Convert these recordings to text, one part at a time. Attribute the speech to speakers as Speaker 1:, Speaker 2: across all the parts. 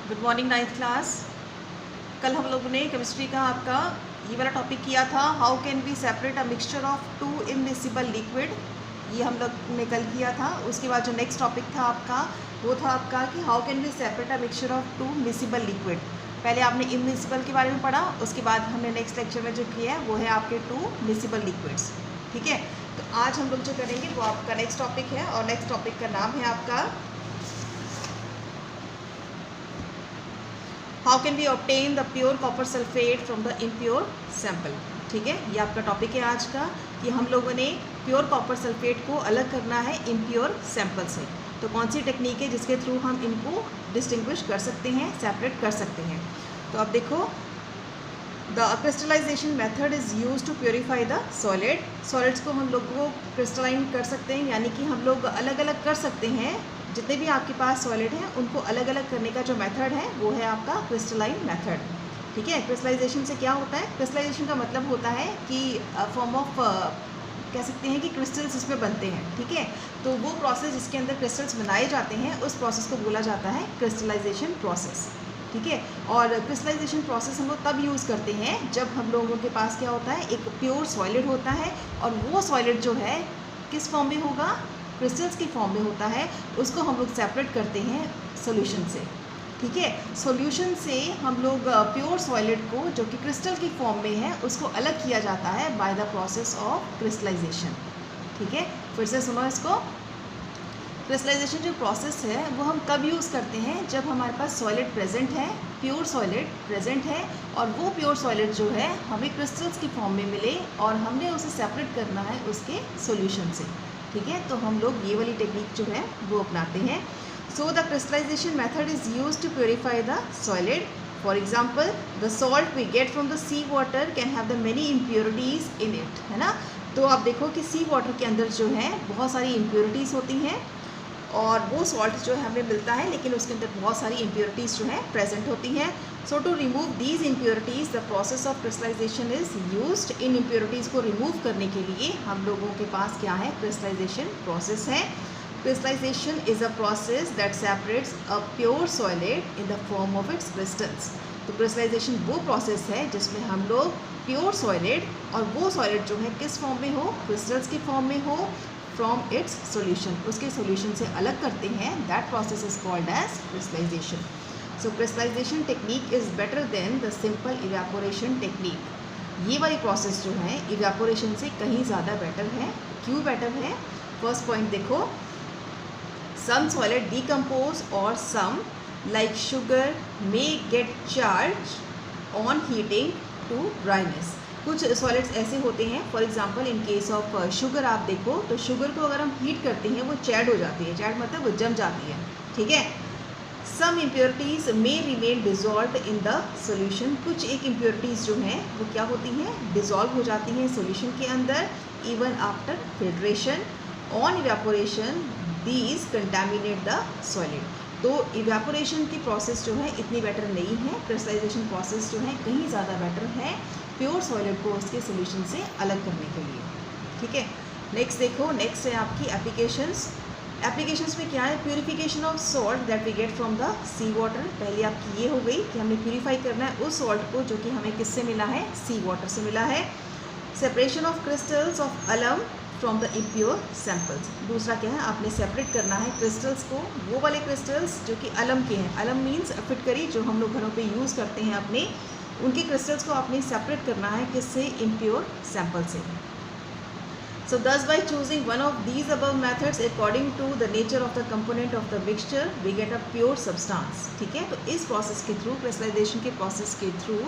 Speaker 1: Good morning ninth class. कल हम लोगों ने केमिस्ट्री का आपका ये वाला टॉपिक किया था, how can we separate a mixture of two immiscible liquid. ये हम लोग ने कल किया था। उसके बाद जो नेक्स्ट टॉपिक था आपका वो था आपका कि how can we separate a mixture of two miscible liquid. पहले आपने इमिसिबल के बारे में पढ़ा, उसके बाद हमने नेक्स्ट लेक्चर में जो किया है वो है आपके टू मिसिबल लिक्विड्स। ठीक है, तो आज हम लोग जो करेंगे वो आपका नेक्स्ट टॉपिक है और नेक्स्ट टॉपिक का नाम है आपका how can we obtain the pure copper sulphate from the impure sample. ठीक है, ये आपका टॉपिक है आज का कि हम लोगों ने प्योर कॉपर सल्फेट को अलग करना है इम्प्योर सैंपल से। तो कौन सी टेक्निक है जिसके थ्रू हम इनको डिस्टिंग्विश कर सकते हैं, सेपरेट कर सकते हैं। तो अब देखो, the crystallisation method is use to purify the solid. Solids को हम लोग को क्रिस्टलाइन कर सकते हैं, यानी कि हम लोग अलग अलग कर सकते हैं। जितने भी आपके पास सॉलिड हैं उनको अलग अलग करने का जो मेथड है वो है आपका क्रिस्टलाइन मेथड। ठीक है, क्रिस्टलाइजेशन से क्या होता है? क्रिस्टलाइजेशन का मतलब होता है कि फॉर्म ऑफ कह सकते हैं कि क्रिस्टल्स इसमें बनते हैं। ठीक है, तो वो प्रोसेस जिसके अंदर क्रिस्टल्स बनाए जाते हैं उस प्रोसेस को बोला जाता है क्रिस्टलाइजेशन प्रोसेस। ठीक है, और क्रिस्टलाइजेशन प्रोसेस हम लोग तब यूज़ करते हैं जब हम लोगों के पास क्या होता है, एक प्योर सॉलिड होता है और वो सॉलिड जो है किस फॉर्म में होगा, क्रिस्टल्स की फॉर्म में होता है। उसको हम लोग सेपरेट करते हैं सॉल्यूशन से। ठीक है, सॉल्यूशन से हम लोग प्योर सॉलिड को जो कि क्रिस्टल की फॉर्म में है उसको अलग किया जाता है by the process of crystallisation. ठीक है, फिर से सुनो इसको। क्रिस्टलाइजेशन जो प्रोसेस है वो हम कब यूज़ करते हैं, जब हमारे पास सॉलिड प्रेजेंट है, प्योर सॉलिड प्रेजेंट है और वो प्योर सॉलिड जो है हमें क्रिस्टल्स की फॉर्म में मिले और हमने उसे सेपरेट करना है उसके सॉल्यूशन से। ठीक है, तो हम लोग ये वाली टेक्निक जो है वो अपनाते हैं। So the crystallisation method is use to purify the solid. For example, the salt we get from the sea water can have the many impurities in it, है ना। तो आप देखो कि सी वाटर के अंदर जो है बहुत सारी इम्प्योरिटीज़ होती हैं और वो सॉल्ट जो है हमें मिलता है, लेकिन उसके अंदर बहुत सारी इम्प्योरिटीज़ जो है प्रेजेंट होती हैं। So to remove these impurities the process of crystallisation is used. इन इम्प्योरिटीज़ को रिमूव करने के लिए हम लोगों के पास क्या है, क्रिस्टलाइजेशन प्रोसेस है। Crystallisation is a process that separates a pure solid in the form of its crystals. तो क्रिस्टलाइजेशन वो प्रोसेस है जिसमें हम लोग प्योर सॉलिड और वो सॉलिड जो है किस फॉर्म में हो, क्रिस्टल्स की फॉर्म में हो, फ्रॉम इट्स सोल्यूशन, उसके सोल्यूशन से अलग करते हैं। That process is called as crystallisation. So crystallisation technique is better than the simple evaporation technique. ये वाली प्रोसेस जो है इवेपोरेशन से कहीं ज़्यादा बेटर है। क्यों बेटर है? फर्स्ट पॉइंट देखो, सम सॉलिड डिकम्पोज और some like sugar may get charge on heating to dryness. कुछ सॉलिड्स ऐसे होते हैं, for example in case of sugar आप देखो तो शुगर को अगर हम हीट करते हैं वो चैड हो जाती है। चैड मतलब वो जम जाती है। ठीक है, some impurities may remain dissolved in the solution. कुछ एक इम्प्योरिटीज़ जो हैं वो क्या होती हैं, डिजॉल्व हो जाती हैं सोल्यूशन के अंदर, even after filtration. On evaporation these contaminate the solid. तो इवेपोरेशन की प्रोसेस जो है इतनी बेटर नहीं है, क्रिस्टलाइजेशन प्रोसेस जो है कहीं ज़्यादा बेटर है प्योर सॉलिड को उसके सोल्यूशन से अलग करने के लिए। ठीक है, नेक्स्ट देखो, नेक्स्ट है आपकी एप्लीकेशंस। एप्लीकेशंस में क्या है, purification of salt that we get from the sea water. पहले आपकी ये हो गई कि हमने प्यूरीफाई करना है उस सॉल्ट को जो कि हमें किससे मिला है, सी वाटर से मिला है। सेपरेशन ऑफ क्रिस्टल्स ऑफ अलम फ्रॉम द इम्प्योर सैम्पल्स। दूसरा क्या है, आपने सेपरेट करना है क्रिस्टल्स को, वो वाले क्रिस्टल्स जो कि अलम के हैं। अलम मीन्स फिटकरी जो हम लोग घरों पे यूज़ करते हैं अपने, उनके क्रिस्टल्स को आपने सेपरेट करना है किससे, इम्प्योर सैंपल से। So thus by choosing one of these above methods according to the nature of the component of the mixture we get a pure substance. ठीक है, तो इस प्रोसेस के थ्रू, क्रिस्टलाइजेशन के प्रोसेस के थ्रू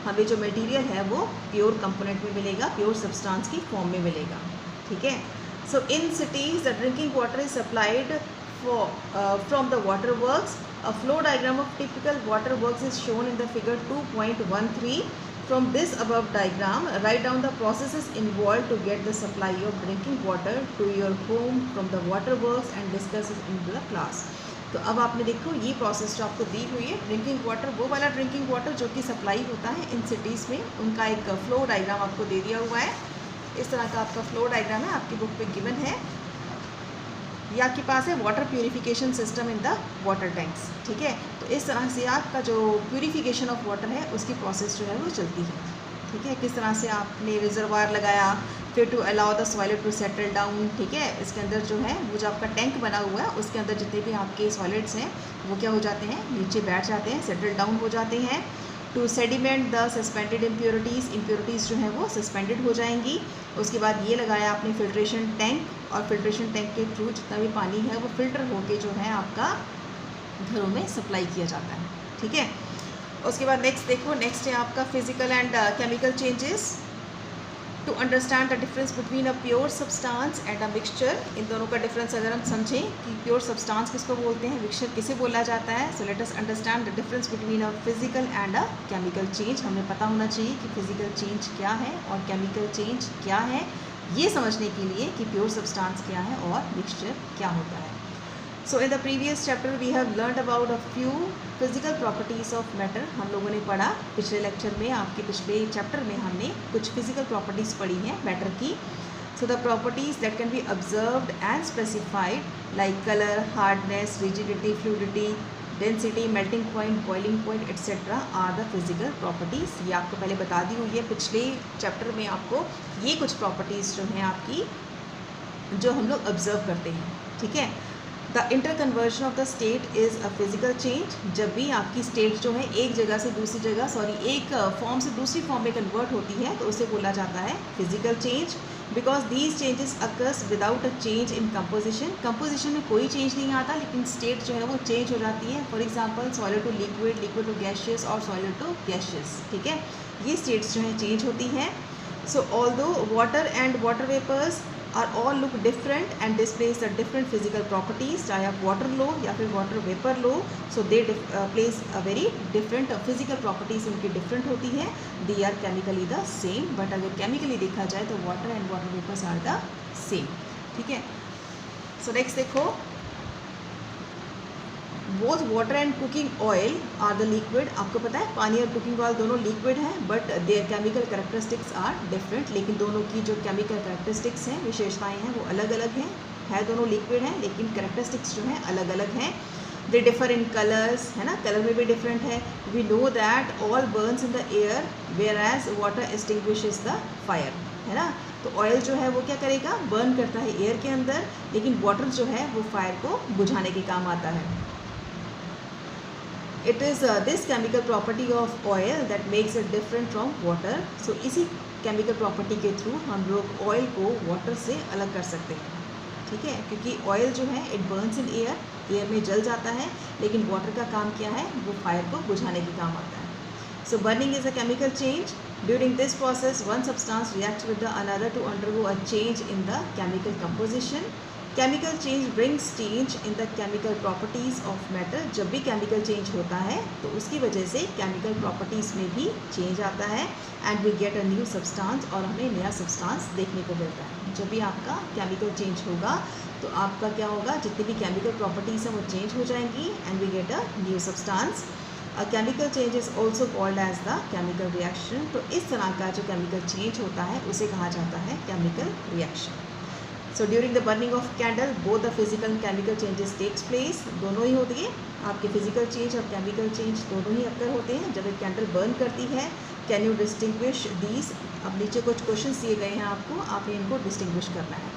Speaker 1: हमें जो मटेरियल है वो प्योर कंपोनेंट में मिलेगा, प्योर सब्सटेंस की फॉर्म में मिलेगा। ठीक है, so in cities the drinking water is supplied from the water works. A flow diagram of typical water works is shown in the figure 2.13. From this above diagram, write down the processes involved to get the supply of drinking water to your home from the water works and discuss it in the class. तो अब आपने देखो ये process जो आपको दी हुई है, drinking water, वो वाला ड्रिंकिंग वाटर जो कि सप्लाई होता है इन सिटीज़ में, उनका एक फ्लो डायग्राम आपको दे दिया हुआ है। इस तरह का आपका फ्लो डायग्राम है, आपकी बुक पे गिवन है। ये आपके पास है water purification system in the water tanks, ठीक है। तो इस तरह से आपका जो प्यूरिफिकेशन ऑफ वाटर है उसकी प्रोसेस जो है वो चलती है, ठीक है। किस तरह से आपने रिजर्वायर लगाया, फिर to allow the solid to settle down, ठीक है। इसके अंदर जो है वो जो आपका टैंक बना हुआ है उसके अंदर जितने भी आपके सॉलिड्स हैं वो क्या हो जाते हैं, नीचे बैठ जाते हैं, सेटल डाउन हो जाते हैं। To sediment the suspended impurities जो हैं वो सस्पेंडेड हो जाएंगी। उसके बाद ये लगाया आपने फिल्ट्रेशन टैंक, और फिल्ट्रेशन टैंक के थ्रू जितना भी पानी है वो फिल्टर होके जो है आपका घरों में सप्लाई किया जाता है, ठीक है। उसके बाद नेक्स्ट देखो, नेक्स्ट है आपका physical and chemical changes. To understand the difference between a pure substance and a mixture, इन दोनों का डिफरेंस अगर हम समझें कि प्योर सब्सटेंस किसको बोलते हैं, मिक्सचर किसे बोला जाता है। So let us understand the difference between a physical and a chemical change. हमें पता होना चाहिए कि फिजिकल चेंज क्या है और केमिकल चेंज क्या है, ये समझने के लिए कि प्योर सब्सटेंस क्या है और मिक्सचर क्या होता है। So in the previous chapter we have learned about a few physical properties of matter. हम लोगों ने पढ़ा पिछले लेक्चर में, आपके पिछले चैप्टर में हमने कुछ फिजिकल प्रॉपर्टीज़ पढ़ी हैं मैटर की। So the properties that can be observed and specified like colour, hardness, rigidity, fluidity, density, melting point, boiling point etcetera are the physical properties. ये आपको पहले बता दी हुई है पिछले चैप्टर में, आपको ये कुछ प्रॉपर्टीज़ जो हैं आपकी जो हम लोग ऑब्जर्व करते हैं, ठीक है। The inter conversion of the state is a physical change. जब भी आपकी स्टेट जो है एक जगह से दूसरी जगह, एक फॉर्म से दूसरी फॉर्म में कन्वर्ट होती है तो उसे बोला जाता है physical change. Because these changes occurs without a change in composition. Composition में कोई चेंज नहीं आता लेकिन स्टेट जो है वो चेंज हो जाती है। For example solid to liquid, liquid to gaseous और सॉलिड टू गैशियस, ठीक है। ये स्टेट्स जो हैं चेंज होती हैं। So although water and water vapours are all look different and displace the different physical properties, चाहे आप वाटर लो या फिर वाटर वेपर लो, so they place a very different physical properties उनकी डिफरेंट होती है। They are chemically the same, but अगर केमिकली देखा जाए तो water and water vapours are the same, ठीक है। सो नेक्स्ट देखो, both water and cooking oil are the liquid. आपको पता है पानी और कुकिंग ऑयल दोनों लिक्विड हैं, but their chemical characteristics are different. लेकिन दोनों की जो केमिकल कैरेक्टरिस्टिक्स हैं, विशेषताएं हैं, वो अलग अलग हैं। है दोनों लिक्विड हैं लेकिन कैरेक्टरिस्टिक्स जो हैं अलग अलग हैं। दे डिफर इन कलर्स, है ना, कलर में भी डिफरेंट है। We know that oil burns in the air whereas water extinguishes the fire, है ना। तो ऑयल जो है वो क्या करेगा, बर्न करता है एयर के अंदर, लेकिन वाटर जो है वो फायर को बुझाने के काम आता है। It is this chemical property of oil that makes it different from water. So इसी chemical property के थ्रू हम लोग oil को water से अलग कर सकते हैं, ठीक है। क्योंकि oil जो है it burns in air, air में जल जाता है, लेकिन water का काम क्या है, वो fire को बुझाने के काम आता है। So burning is a chemical change. During this process, one substance reacts with the another to undergo a change in the chemical composition. Chemical change brings change in the chemical properties of matter. जब भी chemical change होता है तो उसकी वजह से chemical properties में भी चेंज आता है and we get a new substance, और हमें नया सब्सटेंस देखने को मिलता है। जब भी आपका केमिकल चेंज होगा तो आपका क्या होगा, जितनी भी केमिकल प्रॉपर्टीज़ हैं वो चेंज हो जाएंगी and we get a new substance. A chemical change is also called as the chemical reaction. तो इस तरह का जो केमिकल चेंज होता है उसे कहा जाता है chemical reaction. So during the burning of candle both the physical and chemical changes takes place. दोनों ही होती है, आपके फिजिकल चेंज और केमिकल चेंज दोनों ही अक्कर होते हैं जब एक कैंडल बर्न करती है। Can you distinguish these? अब नीचे कुछ क्वेश्चंस दिए गए हैं आपको, आपने इनको डिस्टिंग्विश करना है,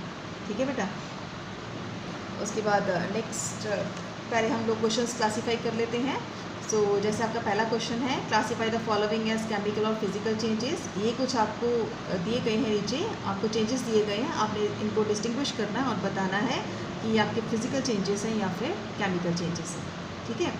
Speaker 1: ठीक है बेटा। उसके बाद नेक्स्ट पहले हम लोग क्वेश्चंस क्लासीफाई कर लेते हैं। सो जैसे आपका पहला क्वेश्चन है, classify the following as chemical और फिजिकल चेंजेस। ये कुछ आपको दिए गए हैं, नीचे आपको चेंजेस दिए गए हैं, आपने इनको डिस्टिंग्विश करना है और बताना है कि ये आपके फिजिकल चेंजेस हैं या फिर केमिकल चेंजेस हैं, ठीक है।